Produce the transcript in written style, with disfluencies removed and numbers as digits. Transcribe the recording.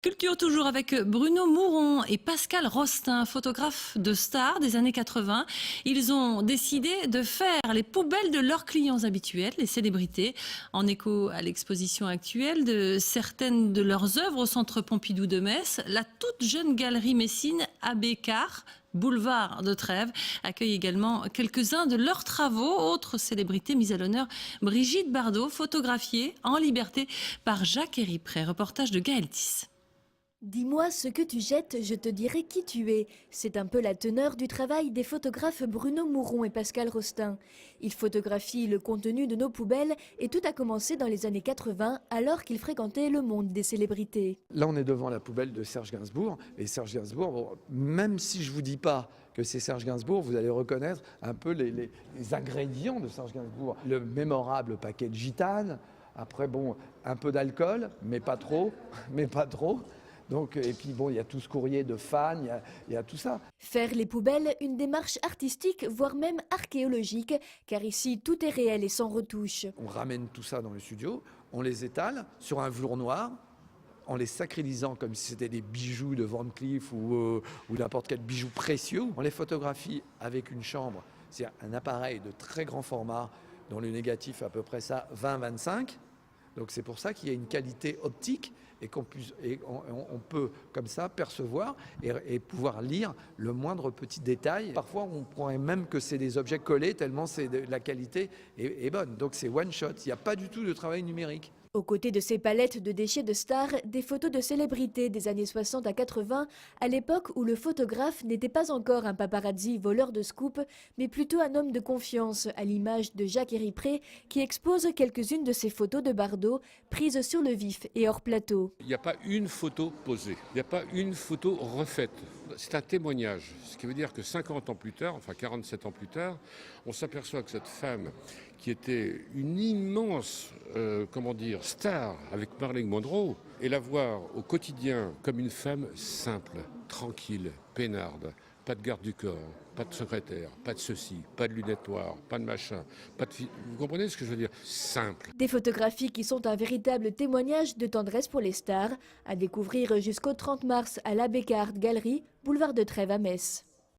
Culture toujours avec Bruno Mouron et Pascal Rostin, photographes de stars des années 80. Ils ont décidé de faire les poubelles de leurs clients habituels, les célébrités, en écho à l'exposition actuelle de certaines de leurs œuvres au Centre Pompidou de Metz. La toute jeune galerie messine Abbé Cart, boulevard de Trèves, accueille également quelques-uns de leurs travaux. Autre célébrité mise à l'honneur, Brigitte Bardot, photographiée en liberté par Jacques Héripré. Reportage de Gaël Tisse. Dis-moi ce que tu jettes, je te dirai qui tu es. C'est un peu la teneur du travail des photographes Bruno Mouron et Pascal Rostin. Ils photographient le contenu de nos poubelles et tout a commencé dans les années 80 alors qu'ils fréquentaient le monde des célébrités. Là, on est devant la poubelle de Serge Gainsbourg. Et Serge Gainsbourg, bon, même si je ne vous dis pas que c'est Serge Gainsbourg, vous allez reconnaître un peu les ingrédients de Serge Gainsbourg. Le mémorable paquet de gitane. Après, bon, un peu d'alcool, mais pas trop, mais pas trop. Donc, et puis bon, il y a tout ce courrier de fans, il y a tout ça. Faire les poubelles, une démarche artistique, voire même archéologique, car ici tout est réel et sans retouche. On ramène tout ça dans le studio, on les étale sur un velours noir, en les sacralisant comme si c'était des bijoux de Van Cleef ou n'importe quel bijou précieux. On les photographie avec une chambre, c'est un appareil de très grand format, dont le négatif est à peu près ça, 20-25. Donc c'est pour ça qu'il y a une qualité optique et qu'on peut comme ça percevoir et pouvoir lire le moindre petit détail. Parfois on croirait même que c'est des objets collés tellement la qualité est bonne. Donc c'est one shot, il n'y a pas du tout de travail numérique. Aux côtés de ces palettes de déchets de stars, des photos de célébrités des années 60 à 80, à l'époque où le photographe n'était pas encore un paparazzi voleur de scoop, mais plutôt un homme de confiance, à l'image de Jacques Héripré, qui expose quelques-unes de ses photos de Bardot, prises sur le vif et hors plateau. Il n'y a pas une photo posée, il n'y a pas une photo refaite. C'est un témoignage, ce qui veut dire que 50 ans plus tard, enfin 47 ans plus tard, on s'aperçoit que cette femme, qui était une immense, star avec Marilyn Monroe, et la voir au quotidien comme une femme simple, tranquille, peinarde, pas de garde du corps, pas de secrétaire, pas de ceci, pas de lunettes noires, pas de machin, pas de... Vous comprenez ce que je veux dire? Simple. Des photographies qui sont un véritable témoignage de tendresse pour les stars, à découvrir jusqu'au 30 mars à l'Abbé Cart Galerie, boulevard de Trèves à Metz.